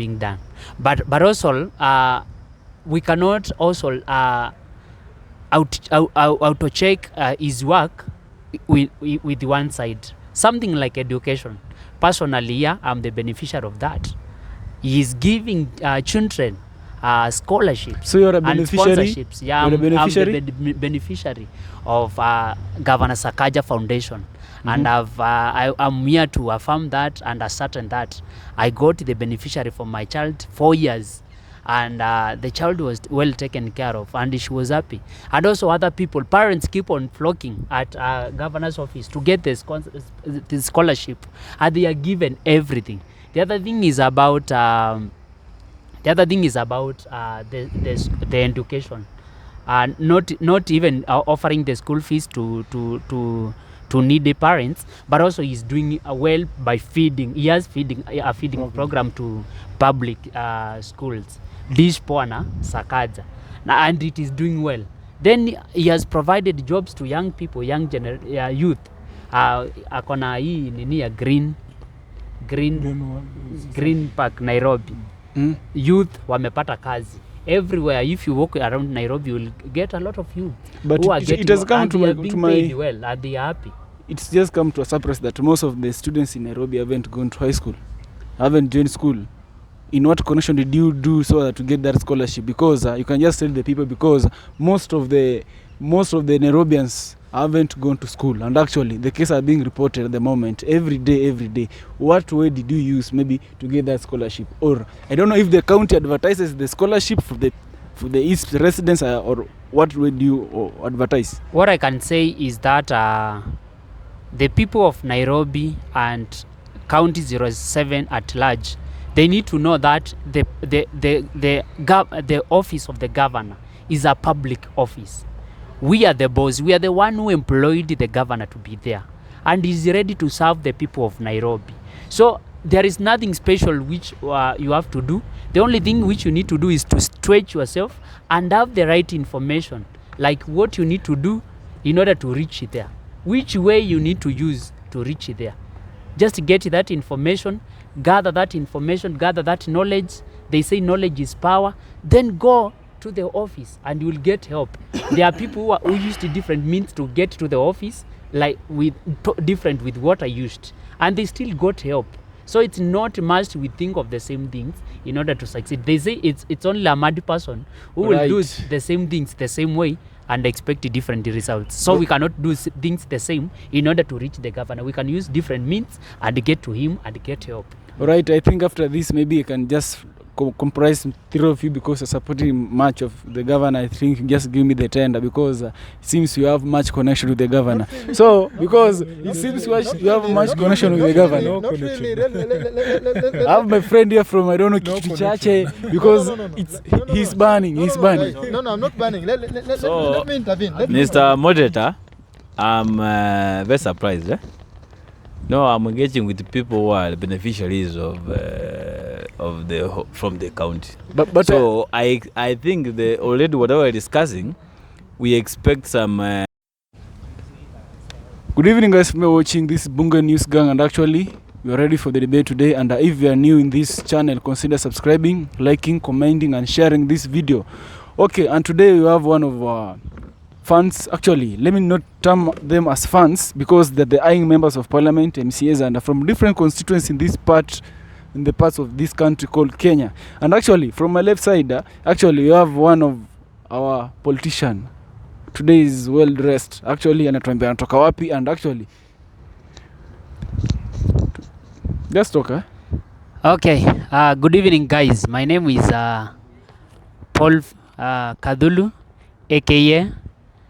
being done. But also we cannot also auto check his work with one side. Something like education. Personally, yeah, I'm the beneficiary of that. He is giving children scholarships. So you're a beneficiary? And sponsorships. Yeah, I'm the beneficiary of Governor Sakaja Foundation. And I'm here to affirm that and ascertain that I got the beneficiary for my child 4 years. And the child was well taken care of and she was happy. And also other people, parents keep on flocking at governor's office to get the scholarship, and they are given everything. The other thing is about the education, not even offering the school fees to needy parents, but also he's doing well by feeding. He has a feeding program to public schools. Dish Pwana Sakaja, and it is doing well. Then he has provided jobs to young people, youth. Akona hii nini ya Green Park Nairobi. Youth wamepata kazi everywhere. If you walk around Nairobi, you will get a lot of youth. But who are it has come to my well, and they are happy. It's just come to a surprise that most of the students in Nairobi haven't gone to high school, haven't joined school. In what connection did you do so that to get that scholarship? Because you can just tell the people, because most of the Nairobians haven't gone to school, and actually the cases are being reported at the moment every day. What way did you use maybe to get that scholarship? Or I don't know if the county advertises the scholarship for the East residents, or what way do you advertise? What I can say is that the people of Nairobi and County 07 at large, they need to know that the office of the governor is a public office. We are the boss. We are the one who employed the governor to be there, and is ready to serve the people of Nairobi. So there is nothing special which you have to do. The only thing which you need to do is to stretch yourself and have the right information, like what you need to do in order to reach it there, which way you need to use to reach it there. Just get that information, gather that knowledge. They say knowledge is power. Then go to the office and you will get help. There are people who used different means to get to the office, like different with what I used, and they still got help. So it's not must we think of the same things in order to succeed. They say it's only a mad person who will do the same things the same way and expect different results. So we cannot do things the same in order to reach the governor. We can use different means and get to him and get help. All right, I think after this maybe I can just comprise three of you, because you're supporting much of the governor. I think just give me the tender, because it seems you have much connection with the governor. So because it seems you have much connection with the governor. I have my friend here from, I don't know, Kichache, because he's banning. No, I'm not banning. Let me intervene. Mr. Moderator, I'm very surprised. No, I'm engaging with the people who are beneficiaries from the county. But so I think already whatever we're discussing, we expect some. Good evening, guys. We're watching this Bunga News Gang, and actually we are ready for the debate today. And if you are new in this channel, consider subscribing, liking, commenting, and sharing this video. Okay, and today we have one of our fans. Actually, let me not term them as fans, because they're the eyeing members of parliament, MCAs, and from different constituencies in the parts of this country called Kenya. And actually, from my left side, actually, you have one of our politician. Today is well dressed. Actually, anatuambia anatoka wapi, and actually, just talk. Okay. Good evening, guys. My name is Paul Kadhulu, aka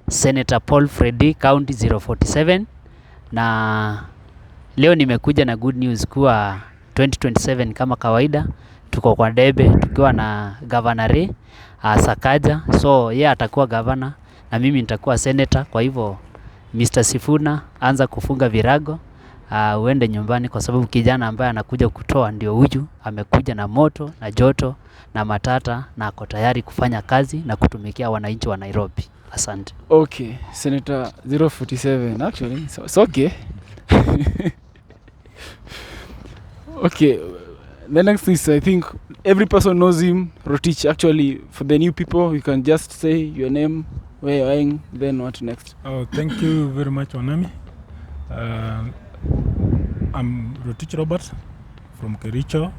Senator Paul Freddy, County 047, na leo nimekuja na good news kuwa 2027 kama kawaida tuko kwa debe tukiwa na Governor Sakaja. So yeye atakuwa governor na mimi nitakuwa senator. Kwa hivyo Mr. Sifuna, anza kufunga virago, uende nyumbani, kwa sababu kijana ambaye anakuja kutoa ndio huyu. Amekuja na moto na joto na matata, na ako tayari kufanya kazi na kutumikia wananchi wa Nairobi. Asante. Okay, Senator 047. Actually, it's okay. Okay, the next is, I think every person knows him, Rotich. Actually, for the new people, you can just say your name, where you're eyeing, then what next. Oh, thank you very much, Wanami. I'm Rotich Robert from Kericho,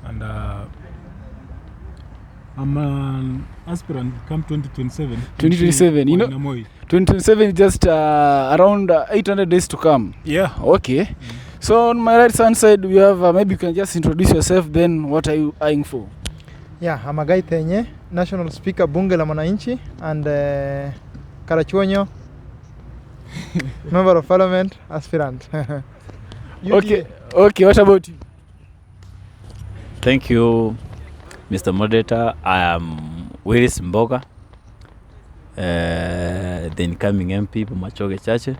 and I'm an aspirant come 2027. 2027, you know, Namoi. 2027 is just around 800 days to come. Yeah. Okay. So on my right hand side, we have, maybe you can just introduce yourself, then what are you eyeing for? Yeah, I'm a guy Tenye, National Speaker Bunge la Mwananchi, and Karachuonyo, Member of Parliament, aspirant. Okay. Okay, what about you? Thank you, Mr. Moderator. I am Willis Mboga, the incoming MP for Machoge Chache.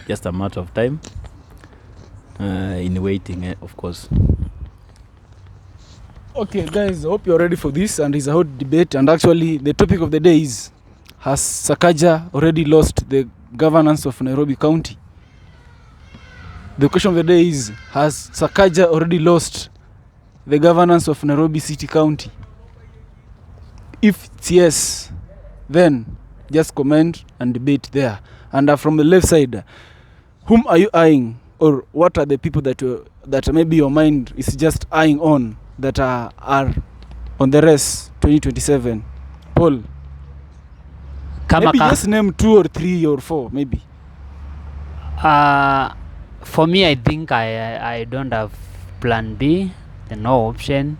Just a matter of time in waiting, of course. Okay, guys, I hope you're ready for this, and it's a hot debate. And actually, the topic of the day is, has Sakaja already lost the governance of Nairobi County? The question of the day is, has Sakaja already lost the governance of Nairobi City County? If it's yes, then just comment and debate there. And from the left side, whom are you eyeing, or what are the people that maybe your mind is just eyeing on, that are on the race 2027? Paul, maybe just name 2 or 3 or 4, maybe. For me, I think I don't have plan B, no option.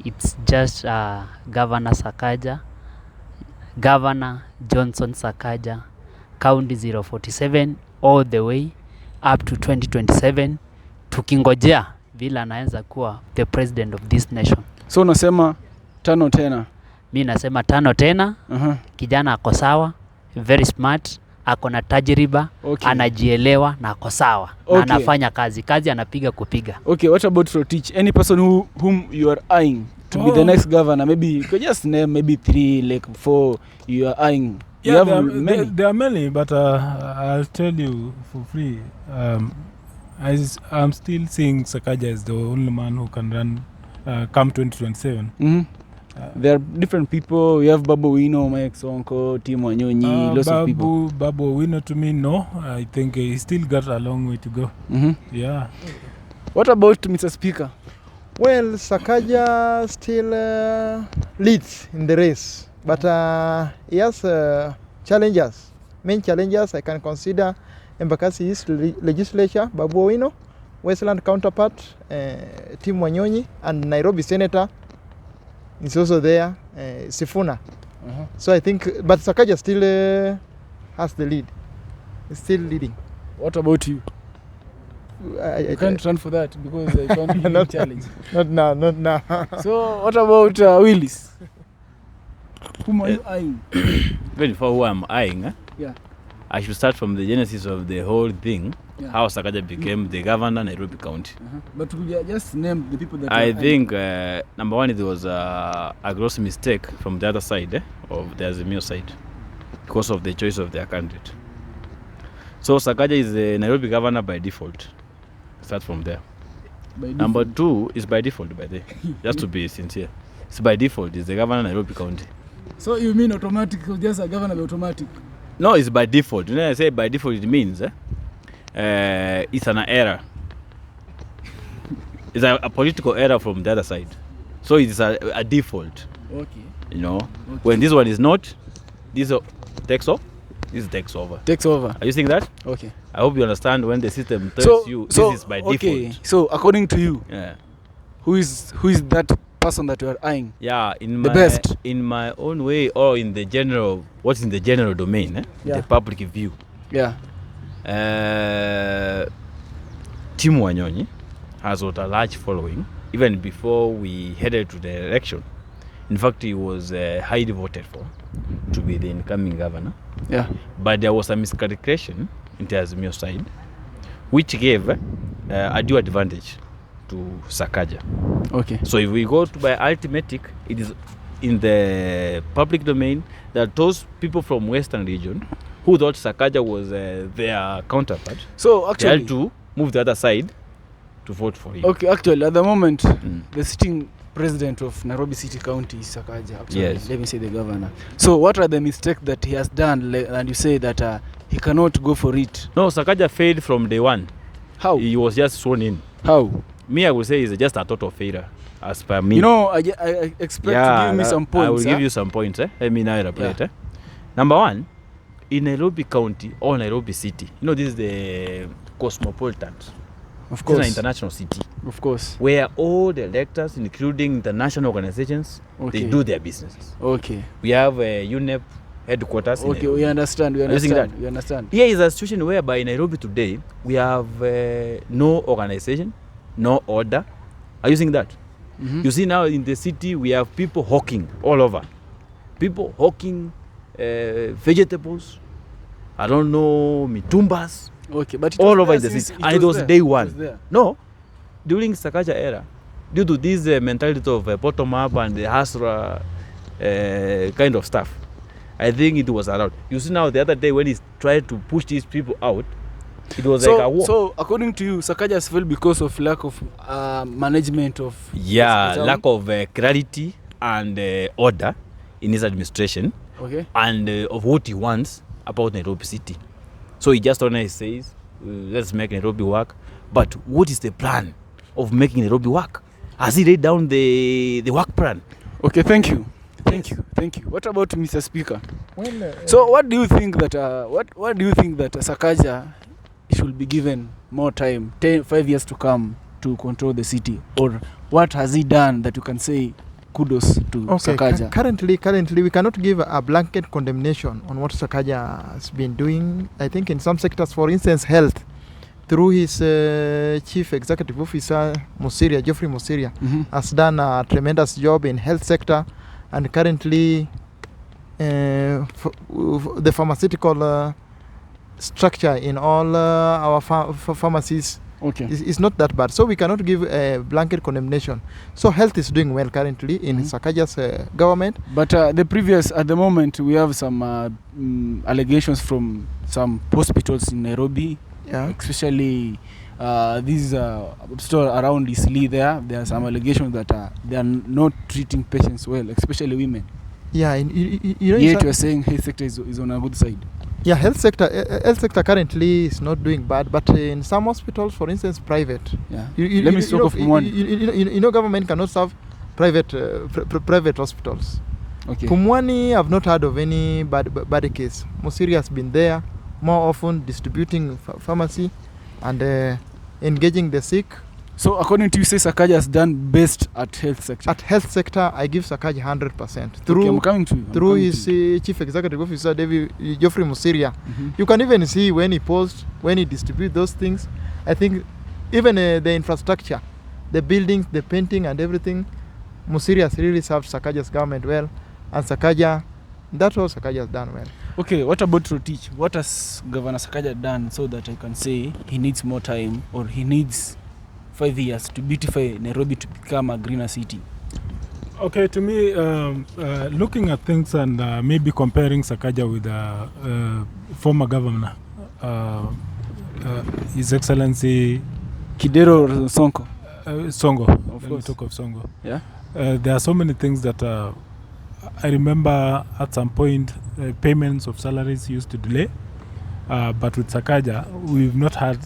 It's just Governor Sakaja, Governor Johnson Sakaja, County 047 all the way up to 2027, tukingojea vile anaanza kuwa the president of this nation. So unasema 5 tena? Mi nasema 5 tena. Kijana ako sawa, very smart, ako na tajriba, anajielewa na ako sawa, na anafanya kazi anapiga kupiga. Okay, what about Rotich? Any person whom you are eyeing to be the next governor? Maybe you could just name maybe 3, like 4 you are eyeing. Yeah, there are many, but I'll tell you for free. I'm still seeing Sakaja as the only man who can run come 2027. There are different people. We have Babu Wino, Mike Sonko, Tim Wanyonyi, lots of people. Babu Wino, to me, no. I think he still got a long way to go. Yeah. What about Mr. Speaker? Well, Sakaja still leads in the race, but he has challenges. Main challenges I can consider Embakasi East Legislature, Babu Wino, Westland counterpart, Tim Wanyonyi, and Nairobi Senator is also there, Sifuna. So I think, but Sakaja still has the lead. He's still leading. What about you? I can't run for that because I can't be challenged. Not now. So what about Willis? Whom are you eyeing? Even for who I'm eyeing, yeah, I should start from the genesis of the whole thing. Yeah. How Sakaja became the governor of Nairobi County. But could you just name the people that I think number one, there was a gross mistake from the other side of the Azimio side because of the choice of their candidate. So Sakaja is the Nairobi governor by default. Start from there. Number 2 is by default, by the way. Just to be sincere. It's by default. It's the governor of Nairobi County. So you mean automatic, just a governor by automatic? No, it's by default. When I say by default, it means it's an error. It's a political error from the other side. So it's a default. Okay. You know, when this one is not, this takes off. This takes over. Takes over. Are you seeing that? Okay. I hope you understand when the system tells you this is by default. So according to you, yeah, who is that person that you are eyeing? Yeah, the best. In my own way, or in the general, what's in the general domain, the public view. Yeah. Tim Wanyonyi has got a large following even before we headed to the election. In fact, he was highly voted for to be the incoming governor. Yeah. But there was a miscalculation in the Azimio side, which gave a due advantage to Sakaja. Okay. So if we go to by arithmetic, it is in the public domain that those people from Western region who thought Sakaja was their counterpart, so actually they had to move the other side to vote for him. Okay, actually, at the moment, Mm. the sitting president of Nairobi City County is Sakaja. Actually, Yes. let me say the governor. So, what are the mistakes that he has done? And you say that he cannot go for it. No, Sakaja failed from day one. How? He was just sworn in. How? Me, I would say it's just a total failure, as per me. You know, I expect to give me some points. I will give huh? you some points. Let me now elaborate. Number one, in Nairobi County or Nairobi City, you know, this is the cosmopolitan. Of This is course. an international city Of course. where all the electors, including international organizations, Okay. they do their businesses. Okay. We have UNEP headquarters. in Okay, Nairobi. we understand. We Are you seeing understand. that? We understand. Here is a situation whereby in Nairobi today we have no organization, no order. Are you seeing that? Mhm. You see now in the city we have people hawking all over. People hawking vegetables. I don't know, mitumbas, Okay, but it all was over there in the since city. And it was there. day It one. was there. No, during Sakaja era, due to this mentality of bottom up and the Hasra kind of stuff, I think it was allowed. You see now the other day when he tried to push these people out, it was like a war. So, according to you, Sakaja has failed because of lack of management of. Yeah, the town? lack of clarity and order in his administration Okay. and of what he wants about Nairobi City. So he just only says, let's make Nairobi work. But what is the plan of making Nairobi work? Has he laid down the work plan? Okay. Thank you. Thank you. Thank you. What about Mr. Speaker? Well, So, what do you think that what do you think that Sakaja should be given more time, 5 years to come, to control the city, or what has he done that you can say kudos to okay, Sakaja? currently we cannot give a blanket condemnation on what Sakaja has been doing. I think in some sectors, for instance, health, through his chief executive officer, Geoffrey Musiria, Mhm. has done a tremendous job in health sector, and currently the pharmaceutical structure in all our pharmacies Okay. is not that bad. So we cannot give a blanket condemnation. So health is doing well currently in Mhm. Sakaja's government. But at the moment, we have some allegations from some hospitals in Nairobi, Yeah. especially these store around Isli. There are some allegations that they are not treating patients well, especially women. Yeah, you know, Yet you are saying health sector is on a good side. yeah, health sector currently is not doing bad, but in some hospitals, for instance, private. Yeah. Let me talk of one. You know, government cannot serve private private hospitals. Okay. Pumwani, I've not heard of any bad case. Musiri has been there more often, distributing pharmacy and engaging the sick. So according to you, say Sakaja has done best at health sector. At health sector, I give Sakaja 100%. Okay, I'm coming to you. I'm Through coming his to you. chief executive officer, Geoffrey Musiria. Mhm. You can even see when he posts, when he distributes those things. I think even the infrastructure, the buildings, the painting and everything, Musiria has really served Sakaja's government well. And Sakaja, that's all Sakaja has done well. Okay, what about Rotich? What has Governor Sakaja done so that I can say he needs more time or he needs 5 years to beautify Nairobi to become a greener city? Okay, to me, looking at things and maybe comparing Sakaja with former governor, His Excellency Kidero or Sonko? Songo. Of Let me course. talk of Songo. Yeah. There are so many things that I remember at some point payments of salaries used to delay. But with Sakaja, we've not had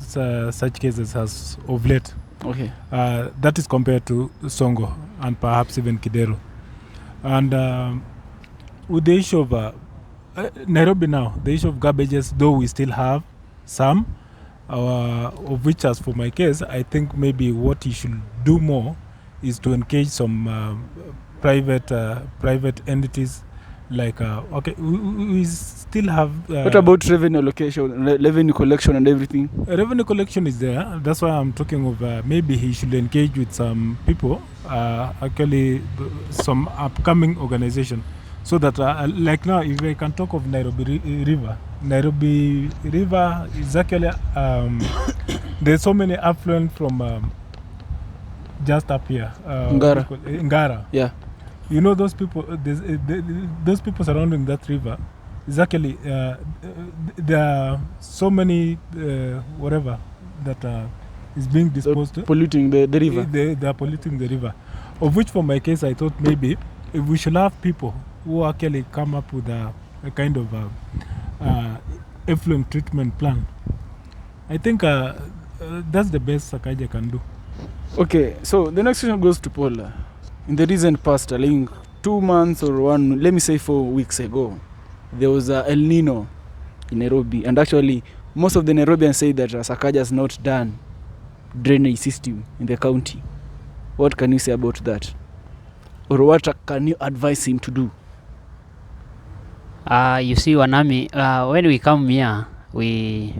such cases as of late. Okay. That is compared to Songo and perhaps even Kidero. And with the issue of Nairobi now, the issue of garbages, though we still have some, of which, as for my case, I think maybe what he should do more is to engage some private entities. Like we still have. What about revenue revenue collection and everything? Revenue collection is there. That's why I'm talking of maybe he should engage with some people, actually some upcoming organization, so that like now, if I can talk of Nairobi River. Nairobi River is actually there's so many affluent from just up here. Ngara. Yeah. You know, those people, those people surrounding that river, is actually there are so many whatever that is being disposed. Polluting the river. They are polluting the river. Of which, for my case, I thought maybe if we should have people who actually come up with a kind of effluent treatment plan. I think that's the best Sakaja can do. Okay, so the next question goes to Paul. In the recent past, I think 2 months or let me say 4 weeks ago, there was a El Nino in Nairobi, and actually most of the Nairobians say that Sakaja has not done drainage system in the county. What can you say about that? Or what can you advise him to do? You see, Wanami, when we come here, we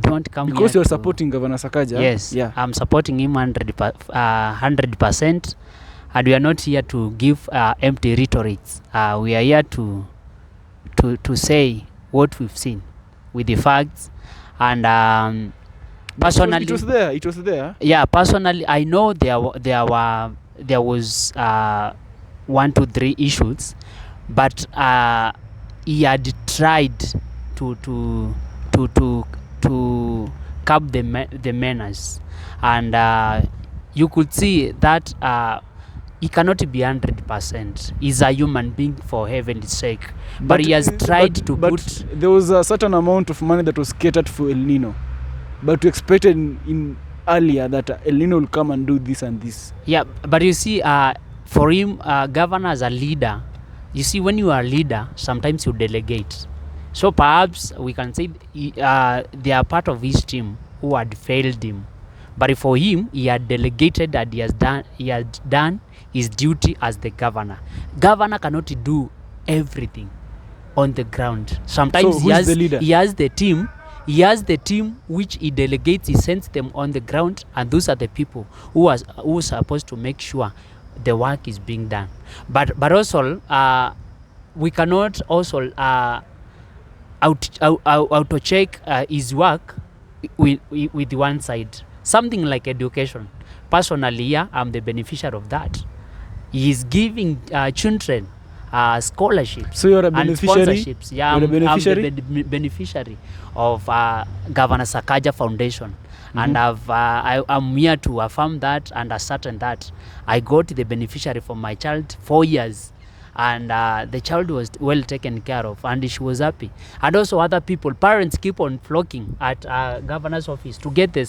don't come because here you're supporting Governor Sakaja. Yes, yeah. I'm supporting him 100%, and we are not here to give empty rhetorics. We are here to say what we've seen with the facts, and personally, it was there. Yeah, personally, I know there was 1, 2, 3 issues, but he had tried to curb the menace, and you could see that he cannot be 100%. He's a human being, for heaven's sake, but he has tried to put. There was a certain amount of money that was catered for El Nino, but we expected in earlier that El Nino will come and do this and this. Yeah, but you see, for him, governor as a leader, you see, when you are a leader, sometimes you delegate. So perhaps we can say they are part of his team who had failed him. But for him, he had delegated that he had done his duty as the governor. Governor cannot do everything on the ground. Sometimes so who is the leader? He has the team which he delegates, he sends them on the ground, and those are the people who are supposed to make sure the work is being done. But also we cannot also auto check his work with one side. Something like education. Personally, yeah, I'm the beneficiary of that. He is giving children scholarships. So you're a beneficiary? And sponsorships. Yeah, I'm the beneficiary of Governor Sakaja Foundation. And I'm here to affirm that and ascertain that I got the beneficiary for my child 4 years, and the child was well taken care of, and she was happy. And also other people, parents keep on flocking at governor's office to get the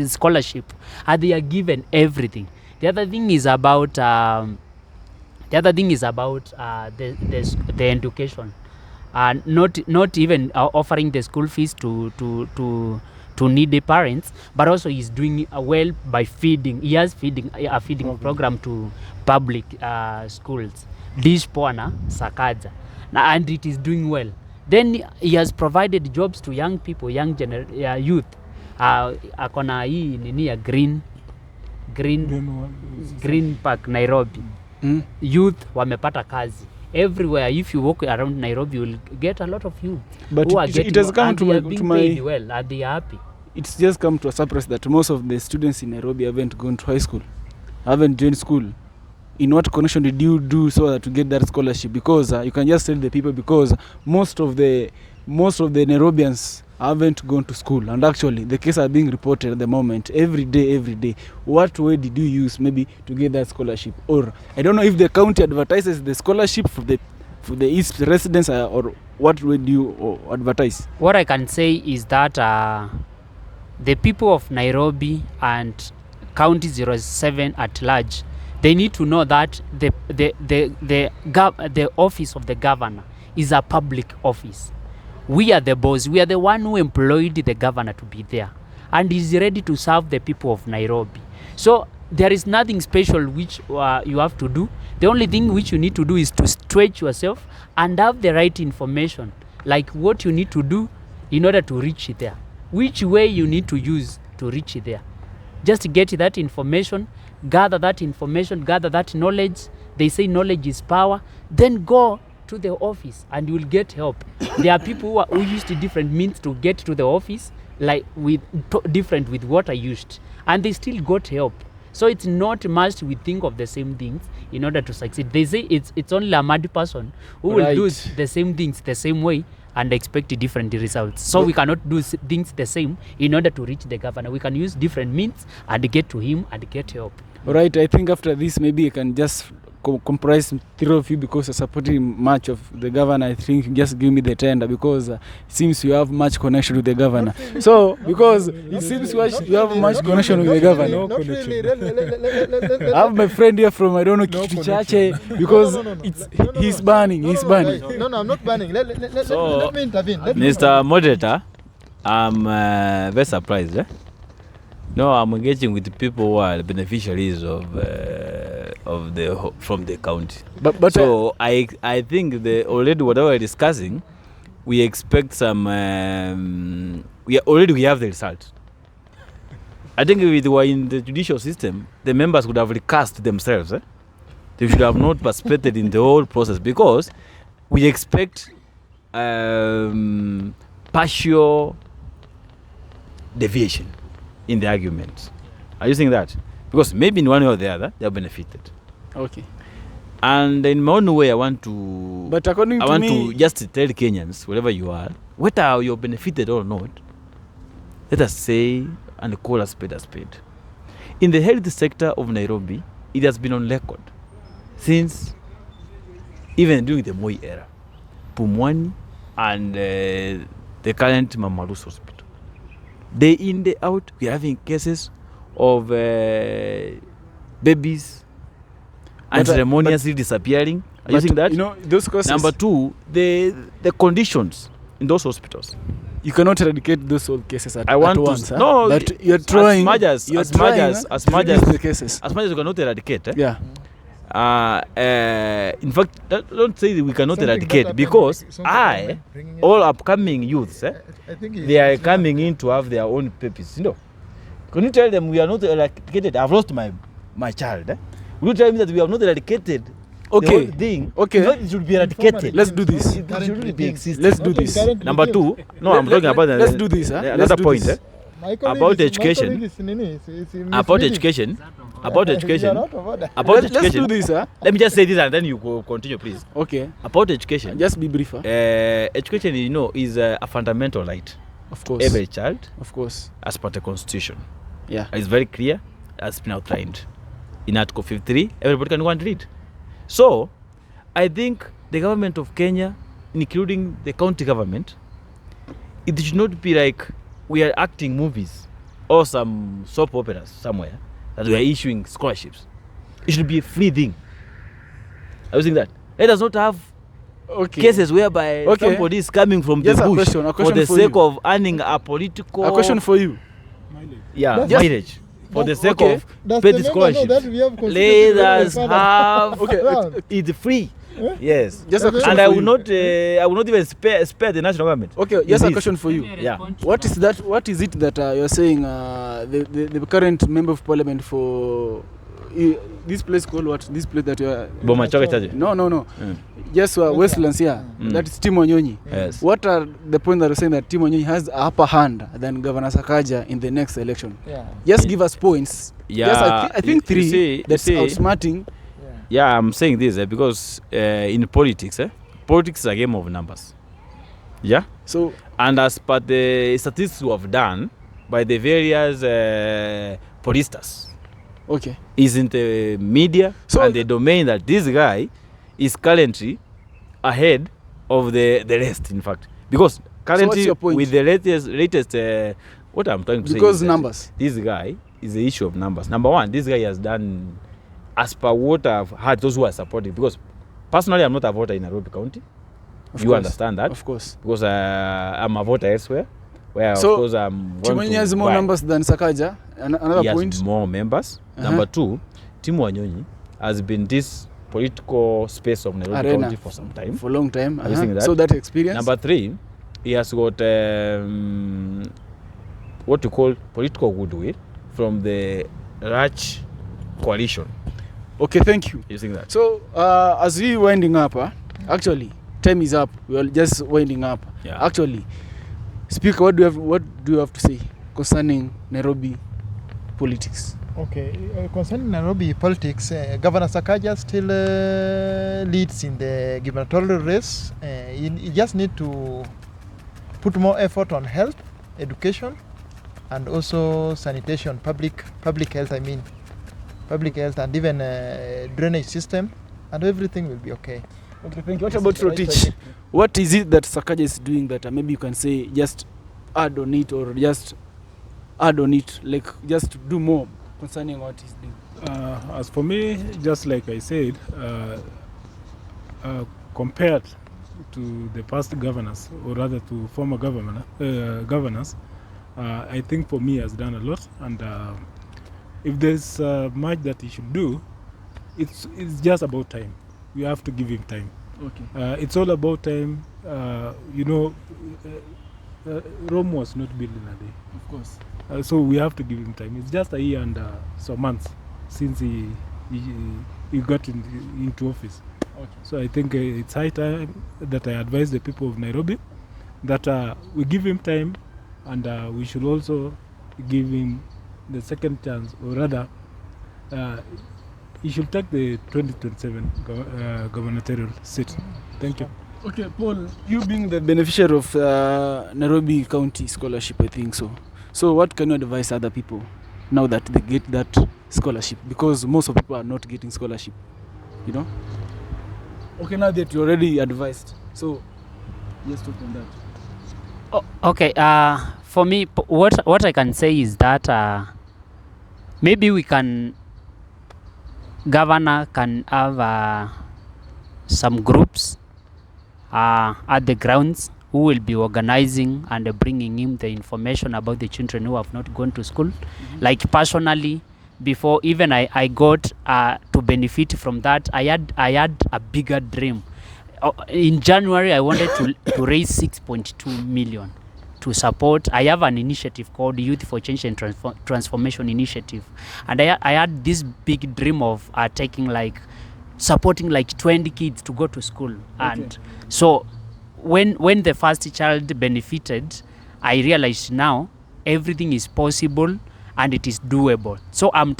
scholarship, and they are given everything. The other thing is about the education, not even offering the school fees to needy parents, but also he's doing well by feeding. He has a feeding program to public schools, Dishpona, Sakaja, and it is doing well. Then he has provided jobs to young people, youth. Akona hii nini ya Green Park Nairobi. Youth wamepata kazi everywhere. If you walk around Nairobi, you will get a lot of youth. But it has come to my well, and they are happy. It's just come to a surprise that most of the students in Nairobi haven't gone to high school, haven't joined school. In what connection did you do so that to get that scholarship? Because you can just tell the people, because most of the Nairobians haven't gone to school, and actually the cases are being reported at the moment every day. What way did you use maybe to get that scholarship? Or I don't know if the county advertises the scholarship for the East residents, or what way do you advertise? What I can say is that the people of Nairobi and County 07 at large, they need to know that the office of the governor is a public office. We are the boss. We are the one who employed the governor to be there, and is ready to serve the people of Nairobi. So there is nothing special which you have to do. The only thing which you need to do is to stretch yourself and have the right information, like what you need to do in order to reach there, which way you need to use to reach there. Just get that information, gather that knowledge. They say knowledge is power. Then go to the office and you will get help. There are people who used different means to get to the office, like different with what I used, and they still got help. So it's not must we think of the same things in order to succeed. They say it's only a mad person who will do the same things the same way and expect different results. So we cannot do things the same in order to reach the governor. We can use different means and get to him and get help. All right, I think after this, maybe I can just comprise three of you because you're supporting much of the governor. I think just give me the tender because it seems you have much connection with the governor. So, because it seems you have much connection with the governor. Not really. I have my friend here from, I don't know, Kichache, because he's banning. He's banning. No, I'm not banning. Let me intervene. Mr. Moderator, I'm very surprised. No, I'm engaging with the people who are the beneficiaries of the from the county. But so I think already whatever we're discussing, we expect some. We have the result. I think if it were in the judicial system, the members would have recast themselves. They should have not participated in the whole process because we expect partial deviation in the argument. Are you saying that? Because maybe in one way or the other, they are benefited. Okay. And in my own way, I want to. But according to me, to just tell Kenyans, wherever you are, whether you're benefited or not, let us say and call a spade a spade. In the health sector of Nairobi, it has been on record since even during the Moi era, Pumwani and the current Mamalus Hospital. Day in, day out, we are having cases of babies unceremoniously disappearing. Are you seeing that? You know, those causes. Number two, the conditions in those hospitals. You cannot eradicate those old cases at once. No, but you're trying. As much as the cases. As much as you cannot eradicate. Yeah. In fact, don't say that we cannot eradicate because all upcoming youths, they are coming in to have their own purpose. You know, can you tell them we are not eradicated? I've lost my child. Will you tell me that we have not eradicated the whole thing? Okay. It should be eradicated. Let's do this. It shouldn't be existing. Let's do this. Number two, no, I'm talking about let's do this. Another point. About education. About education. About education. About Let's education. do this. Let me just say this and then you go continue, please. Okay. About education. Just be brief. Education, is a fundamental right. Of course. Every child. Of course. As per the constitution. Yeah. It's very clear. Has been outlined in Article 53. Everybody can go and read. So, I think the government of Kenya, including the county government, it should not be like we are acting movies or some soap operas somewhere that we are issuing scholarships. It should be a free thing. I was saying that. Let us not have cases whereby somebody is coming from the bush for the sake of earning a political... A question for you. Mileage. For the sake of paid scholarships. Let us have it free. Yes. Just a question and for I will you. not even spare the national government. Okay, just a question for you. Yeah. What is that? What is it that you're saying? The current member of parliament for this place called what? This place that you are. Bomachoke Chaje. No. Just Westlands here. That is Tim Wanyonyi. Yes. What are the points that you're saying that Tim Wanyonyi has a upper hand than Governor Sakaja in the next election? Yeah. Just give us points. Yeah. Just I think three. That's outsmarting. Yeah, I'm saying this because in politics, politics is a game of numbers. Yeah. So, and as per the statistics we have done by the various pollsters, is in the media and the domain that this guy is currently ahead of the rest. In fact, because currently with the latest what I'm trying to say, because numbers. This guy is the issue of numbers. Number one, this guy has done. As per what I've heard, those who are supporting, because personally I'm not a voter in Nairobi County. You understand that? Of course. Because I'm a voter elsewhere, where of course I'm Tim Wanyonyi has more numbers than Sakaja. Another point. He has more members. Number two, Tim Wanyonyi has been this political space of Nairobi County for some time. For a long time. Are you seeing that? So that experience. Number three, he has got what you call political goodwill from the large coalition. Okay, thank you. Using that. So, as we winding up, actually, time is up. We are just winding up. Yeah. Actually, Speaker, what do you have to say concerning Nairobi politics? Okay, concerning Nairobi politics, Governor Sakaja still leads in the gubernatorial race. He just need to put more effort on health, education, and also sanitation, public health. I mean, public health, and even drainage system, and everything will be okay. Okay, thank you. What about Rotich? What is it that Sakaja is doing that maybe you can say just add on it, or just add on it, like just do more concerning what he's doing? As for me, just like I said, compared to the past governors, or rather to former governors, I think for me has done a lot. And if there's much that he should do, it's just about time. We have to give him time. Okay. It's all about time. Rome was not built in a day. Of course. So we have to give him time. It's just a year and some months since he got into office. Okay. So I think it's high time that I advise the people of Nairobi that we give him time, and we should also give him the second chance, or rather, he should take the 2027 gubernatorial seat. Thank you. Okay, Paul, you being the beneficiary of Nairobi County Scholarship, I think so. So what can you advise other people now that they get that scholarship? Because most of people are not getting scholarship, you know? Okay, now that you already advised, so just talk on that. Okay, for me, what I can say is that maybe governor can have some groups at the grounds who will be organizing and bringing him the information about the children who have not gone to school. Mm-hmm. Like personally, before even I got to benefit from that, I had a bigger dream. In January, I wanted to raise 6.2 million to support. I have an initiative called Youth for Change and Transformation Initiative, and I had this big dream of supporting like 20 kids to go to school. Okay. And so when the first child benefited, I realized now everything is possible and it is doable. So I'm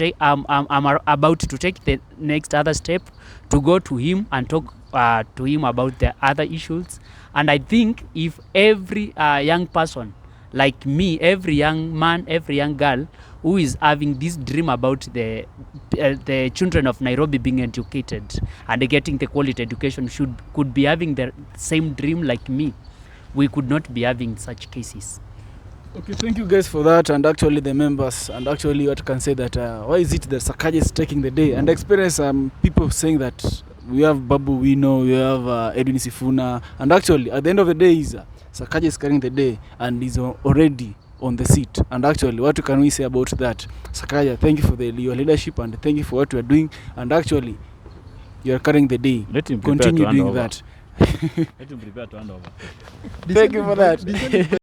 about to take the next other step to go to him and talk to him about the other issues. And I think if every young person like me, every young man, every young girl who is having this dream about the children of Nairobi being educated and getting the quality education could be having the same dream like me, we could not be having such cases. Okay, thank you guys for that, and actually the members, and actually what can say that why is it that Sakaja is taking the day, and experience people saying that we have Babu Wino, we have Edwin Sifuna, and actually at the end of the day is Sakaja is carrying the day and is already on the seat. And actually what can we say about that? Sakaja, thank you for your leadership, and thank you for what you are doing, and actually you are carrying the day. Let him continue doing that. Let him prepare to hand over. Thank you for that.